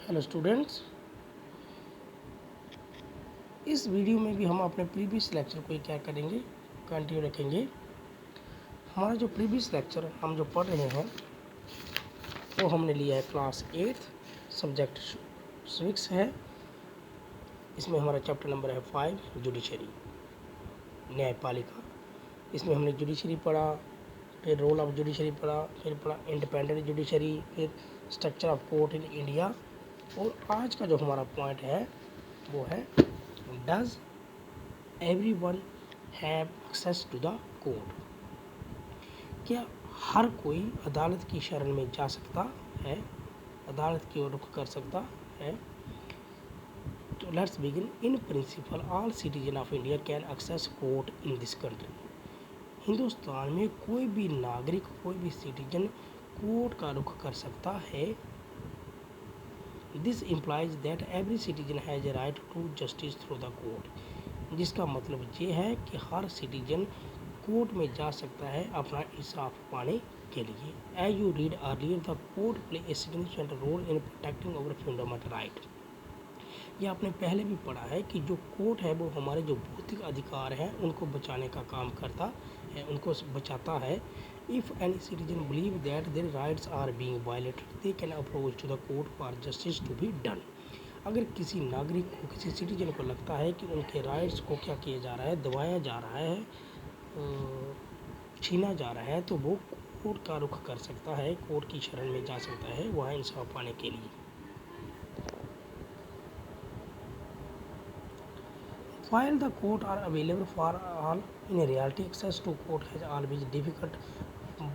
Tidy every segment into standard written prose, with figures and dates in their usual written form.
Hello students, इस video में भी हम अपने प्रीवियस लेक्चर को क्या करेंगे, कंटिन्यू रखेंगे। हमारा जो प्रीवियस लेक्चर हम जो पढ़ रहे हैं वो हमने लिया है क्लास 8 सब्जेक्ट सिविक्स है। इसमें हमारा चैप्टर नंबर है 5 जुडिशरी, न्यायपालिका। इसमें हमने जुडिशरी पढ़ा, फिर रोल ऑफ जुडिशरी पढ़ा, फिर पढ़ा इंडिपेंडेंट जुडिशरी, फिर structure of court in India. और आज का जो हमारा पॉइंट है वो है does everyone have access to the court। क्या हर कोई अदालत की शरण में जा सकता है, अदालत की ओर रुख कर सकता है। तो let's begin. In principle all citizen of India can access court in this country. Hindustan में कोई भी नागरिक, कोई भी सिटीजन कोर्ट का रुख कर सकता है। This implies that every citizen has a right to justice through the court. जिसका मतलब ये है कि हर सिटीजन कोर्ट में जा सकता है अपना इंसाफ पाने के लिए। As you read earlier, the court play a significant role in protecting our fundamental right. ये आपने पहले भी पढ़ा है कि जो कोर्ट है वो हमारे जो भौतिक अधिकार हैं उनको बचाने का काम करता है, उनको बचाता है। If any citizen believe that their rights are being violated, they can approach to the court for justice to be done. अगर किसी नागरिक को, किसी सिटीजन को लगता है कि उनके राइट्स को क्या किया जा रहा है, दबाया जा रहा है, छीना जा रहा है, तो वो कोर्ट का रुख कर सकता है, कोर्ट की शरण में जा सकता है वहाँ इंसाफ पाने के लिए। While the court are available for all, in reality access to court has always difficult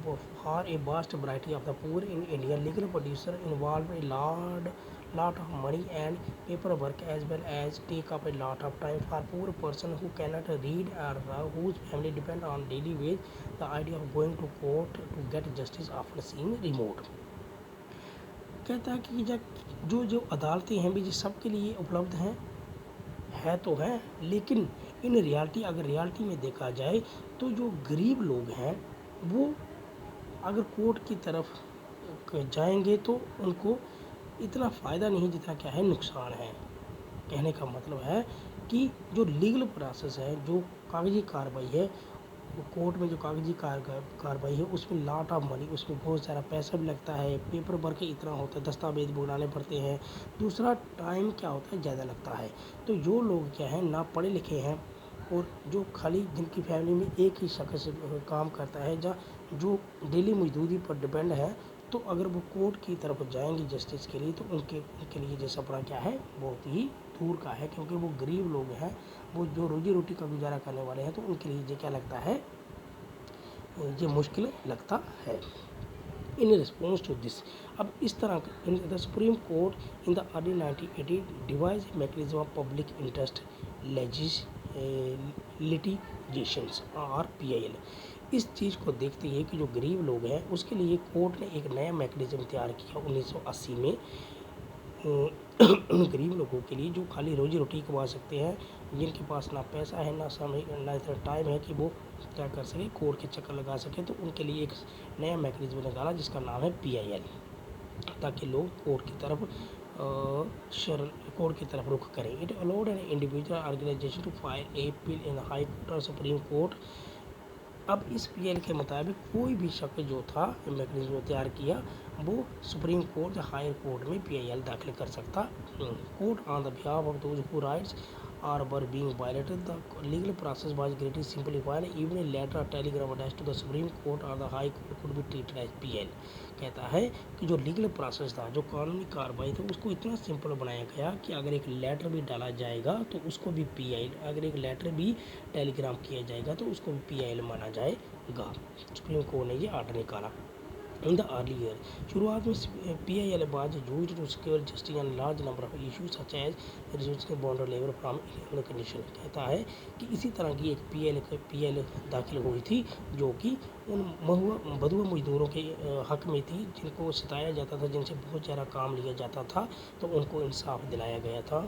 for a vast variety of the poor in India. Legal producer involve a lot of money and paperwork, as well as take up a lot of time for poor person who cannot read or whose family depend on daily wage. The idea of going to court to get justice often seem remote। कहता है कि जो अदालतें हैं भी सबके लिए उपलब्ध हैं, है तो है, लेकिन इन रियलिटी, अगर रियलिटी में देखा जाए तो जो गरीब लोग हैं वो अगर कोर्ट की तरफ जाएंगे तो उनको इतना फ़ायदा नहीं जितना क्या है नुकसान है। कहने का मतलब है कि जो लीगल प्रोसेस है, जो कागजी कार्रवाई है, कोर्ट में जो कागजी कार्रवाई है उसमें लॉट ऑफ मनी, उसमें बहुत सारा पैसा भी लगता है, पेपर वर्क इतना होता है, दस्तावेज बनाने पड़ते हैं। दूसरा टाइम क्या होता है, ज़्यादा लगता है। तो जो लोग क्या है ना पढ़े लिखे हैं और जो खाली जिनकी फैमिली में एक ही शख्स काम करता है, जो डेली मजदूरी पर डिपेंड है, तो अगर वो कोर्ट की तरफ जाएंगे जस्टिस के लिए तो उनके लिए जैसा पड़ा क्या है बहुत ही दूर का है, क्योंकि वो गरीब लोग हैं, वो जो रोजी रोटी का गुजारा करने वाले हैं, तो उनके लिए ये क्या लगता है, ये मुश्किल लगता है। इन रिस्पॉन्स टू दिस, अब इस तरह in the Supreme Court in the early 1980 devise mechanism of public interest litigations और PIL। इस चीज़ को देखते हुए कि जो गरीब लोग हैं उसके लिए कोर्ट ने एक नया मैकेनिज्म तैयार किया 1980 में। उन गरीब लोगों के लिए जो खाली रोजी रोटी कमा सकते हैं, जिनके पास ना पैसा है, ना समय, ना इतना टाइम है कि वो क्या कर सके, कोर्ट के चक्कर लगा सके, तो उनके लिए एक नया मैकेनिज्म निकाला जिसका नाम है PIL, ताकि लोग कोर्ट की तरफ कोर्ट की तरफ रुख करें। It allowed an individual organisation to file a appeal in High Court और सुप्रीम कोर्ट। अब इस PIL के मुताबिक कोई भी शख्स जो था मैकेनिज्म तैयार किया वो सुप्रीम कोर्ट या हायर कोर्ट में PIL दाखिल कर सकता। Court on the behalf of those who rights are were being violated, the legal process was greatly simplified, even a letter or telegram attached to the Supreme Court or the high court could be treated as PIL। कहता है कि जो legal process था, जो कानूनी कार्रवाई थी, उसको इतना सिंपल बनाया गया कि अगर एक लेटर भी डाला जाएगा तो उसको भी PIL, अगर एक लेटर भी टेलीग्राम किया जाएगा तो उसको भी PIL माना जाएगा। सुप्रीम कोर्ट ने ये आर्डर निकाला। इन द अर्ली ईयर, शुरुआत में PIL was used to secure justice and large number of issues such as reducing bond level from illegal condition. कहता है कि इसी तरह की एक PIL दाखिल हुई थी जो कि उन बधुआ मजदूरों के हक में थी, जिनको सताया जाता था, जिनसे बहुत ज़्यादा काम लिया जाता था, तो उनको इंसाफ दिलाया गया था।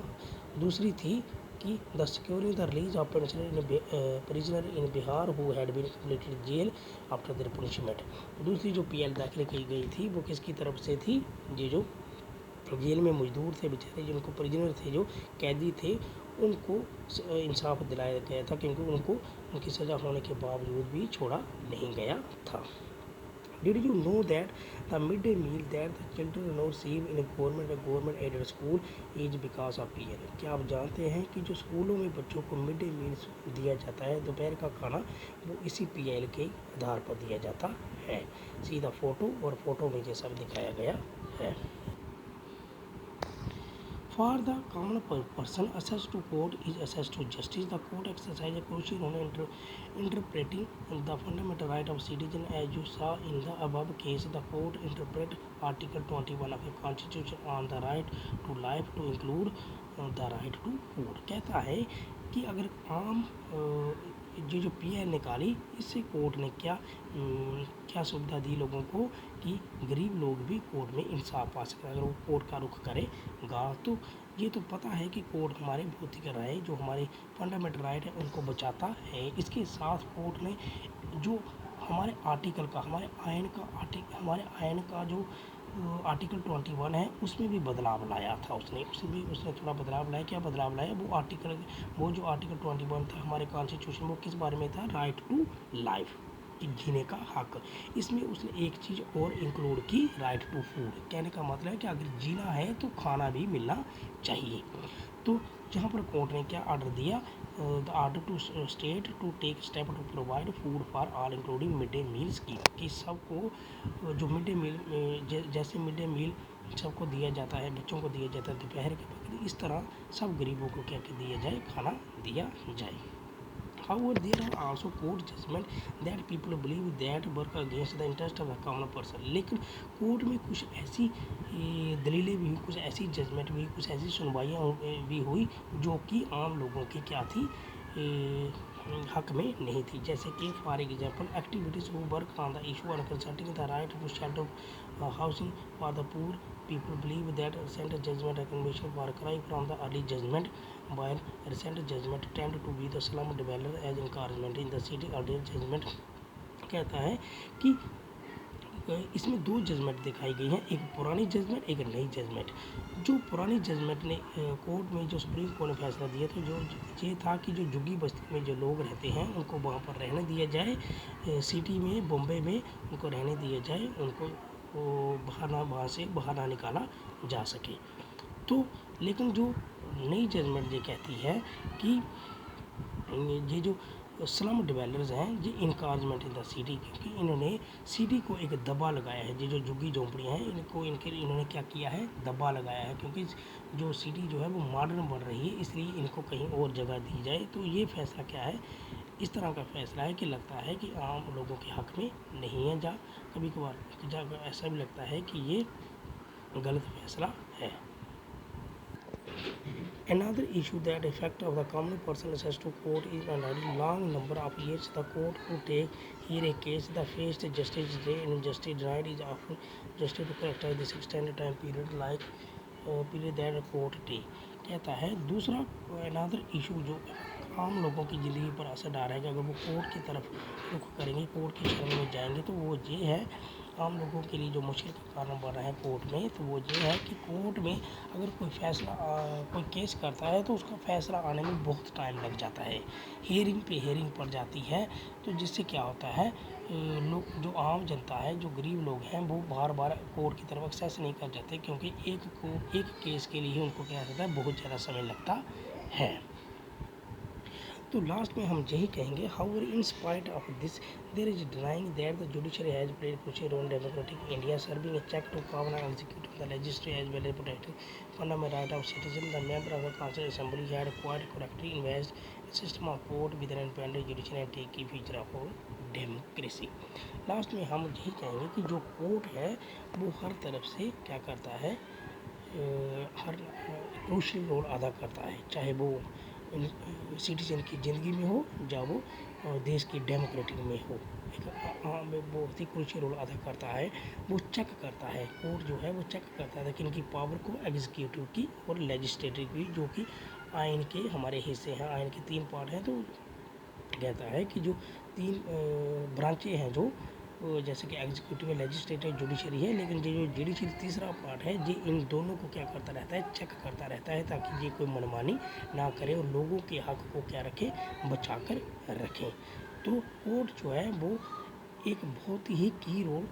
दूसरी थी कि the securing the release of prisoner in Bihar who had been completed jail after their punishment. दूसरी जो PIL दाखिल की गई थी वो किसकी तरफ से थी, ये जो जेल में मजदूर थे बेचारे, जिनको प्रिजनर थे, जो कैदी थे, उनको इंसाफ दिलाया गया था, क्योंकि उनको उनकी सज़ा होने के बावजूद भी छोड़ा नहीं गया था। Did you know that the midday meal that the children now receive in a government aided school is because of PL? क्या आप जानते हैं कि जो स्कूलों में बच्चों को मिड डे मील दिया जाता है, दोपहर का खाना, वो इसी PL के आधार पर दिया जाता है। सीधा फोटो, और फोटो में ये सब दिखाया गया है। For the common person, access to court is access to justice. The court exercises a crucial role in interpreting the fundamental right of citizen. As you saw in the above case, the court interpret Article 21 of the Constitution on the right to life to include the right to food। कहता है कि अगर आम जो PL निकाली, इससे court ने क्या सुविधा दी लोगों को कि गरीब लोग भी कोर्ट में इंसाफ पा सकें अगर वो कोर्ट का रुख करेगा। तो ये तो पता है कि कोर्ट हमारे भौतिक राय, जो हमारे फंडामेंटल राइट है, उनको बचाता है। इसके साथ कोर्ट ने जो हमारे आर्टिकल का, हमारे आयन का जो आर्टिकल 21 है, उसमें भी बदलाव लाया था उसने थोड़ा बदलाव लाया। क्या बदलाव लाया? वो जो आर्टिकल 21 था हमारे कॉन्स्टिट्यूशन, वो किस बारे में था? राइट टू लाइफ, कि जीने का हक। इसमें उसने एक चीज़ और इंक्लूड की, राइट टू फूड। कहने का मतलब है कि अगर जीना है तो खाना भी मिलना चाहिए। तो जहाँ पर कोर्ट ने क्या ऑर्डर दिया? The order to state to take step to provide food for all including mid day meal scheme, कि सबको जो मिड डे मील जैसे मिड डे मील सबको दिया जाता है, बच्चों को दिया जाता है दोपहर के वक्त, इस तरह सब गरीबों को क्या दिया जाए? खाना दिया जाए। However, there are also court judgment that people believe that work against the interest of the common person। लेकिन कोर्ट में कुछ ऐसी दलीलें भी हुई, कुछ ऐसी जजमेंट भी, कुछ ऐसी सुनवाइयाँ भी हुई जो कि आम लोगों की क्या थी? हक में नहीं थी। जैसे कि for example, activities who work on the issue on consulting the right to shelter housing for the poor people believe that recent judgment recognition far cry from the early judgment, while recent judgment tend to be the slum dweller as encouragement in the city। earlier judgment कहता है कि इसमें दो judgement दिखाई गई हैं, एक पुरानी जजमेंट, एक नई जजमेंट। जो पुरानी जजमेंट ने कोर्ट में जो सुप्रीम कोर्ट ने फैसला दिया, तो जो ये था कि जो झुग्गी बस्ती में जो लोग रहते हैं उनको वहाँ पर रहने दिया जाए, सिटी में, बॉम्बे में उनको रहने दिया जाए, उनको वहाँ से बाहर ना निकाला जा सके। तो लेकिन जो नई जजमेंट ये कहती है कि ये जो स्लम डिवेलपर्स हैं, ये इनकारजमेंट इन द सिटी, क्योंकि इन्होंने सिटी को एक दबा लगाया है। ये जो झुग्गी झोंपड़ियाँ हैं, इन्होंने क्या किया है? दबा लगाया है, क्योंकि जो सिटी जो है वो मॉडर्न बन रही है, इसलिए इनको कहीं और जगह दी जाए। तो ये फैसला क्या है? इस तरह का फैसला है कि लगता है कि आम लोगों के हक में नहीं है, कभी कभार ऐसा भी लगता है कि ये गलत फैसला है। Another issue that affect of the common person access to court is a long number of years the court to take hear a case. The faced justice delay and justice denied is often just to characterize this extended time period like period that court take। कहता है दूसरा another issue जो आम लोगों की ज़िंदगी पर असर डाल रहा है कि अगर वो कोर्ट की तरफ रुख करेंगे, कोर्ट की शरण में जाएंगे, तो वो ये है आम लोगों के लिए जो मुश्किल का कारण बन रहा है कोर्ट में, तो वो ये है कि कोर्ट में अगर कोई फैसला कोई केस करता है तो उसका फैसला आने में बहुत टाइम लग जाता है, हियरिंग पे हियरिंग पड़ जाती है। तो जिससे क्या होता है, लोग जो आम जनता है, जो गरीब लोग हैं, वो बार बार कोर्ट की तरफ एक्सेस नहीं कर जाते, क्योंकि एक केस के लिए उनको क्या होता है? बहुत ज़्यादा समय लगता है। तो लास्ट में हम यही कहेंगे, however in spite of this there is denying that the judiciary has played crucial role in democratic India, serving a check to power and executive the legislature as well as protecting fundamental right of citizen. The member of the council assembly had quite correctly invest system of court with an independent judiciary and take key future of democracy. Last में हम यही कहेंगे कि जो court है वो हर तरफ से क्या करता है? हर क्रूशियल रोल अदा करता है, चाहे वो सिटीजन की ज़िंदगी में हो या वो देश की डेमोक्रेटिक में हो, एक बहुत ही क्रूशियल रोल अदा करता है। वो चेक करता है, कोर्ट जो है वो चेक करता है कि इनकी पावर को, एग्जीक्यूटिव की और लेजिस्लेटिव की, जो कि आइन के हमारे हिस्से हैं। आइन के 3 पार्ट हैं, तो कहता है कि जो 3 ब्रांचें हैं, जो जैसे कि एग्जीक्यूटिव, लेजिस्लेटिव, जुडिशरी है, लेकिन जो जुडिशरी तीसरा पार्ट है ये इन दोनों को क्या करता रहता है, चेक करता रहता है, ताकि ये कोई मनमानी ना करे और लोगों के हक को क्या रखे, बचा कर रखें। तो कोर्ट जो है वो एक बहुत ही की रोल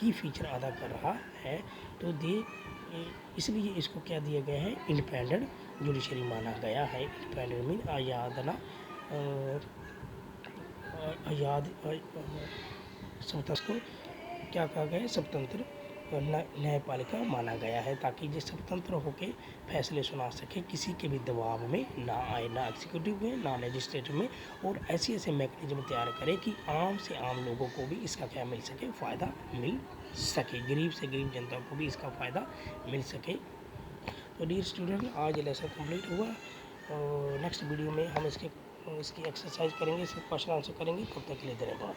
की फीचर अदा कर रहा है। तो इसलिए इसको क्या दिया गया है, इंडिपेंडेंट जुडिशरी माना गया है। इंडिपेंडेंट मीन स्वतंत्र को क्या कहा गया है, स्वतंत्र न्यायपालिका माना गया है, ताकि ये स्वतंत्र होकर फैसले सुना सके, किसी के भी दबाव में ना आए, ना एग्जीक्यूटिव में ना लेजिस्लेटिव में, और ऐसे ऐसे मैकेनिज्म तैयार करे कि आम से आम लोगों को भी इसका क्या मिल सके, फ़ायदा मिल सके, गरीब से गरीब जनता को भी इसका फ़ायदा मिल सके। तो डियर स्टूडेंट, आज ये लेसन कंप्लीट हुआ और नेक्स्ट वीडियो में हम इसकी एक्सरसाइज करेंगे, इसके क्वेश्चन आंसर करेंगे। तब तक के लिए धन्यवाद।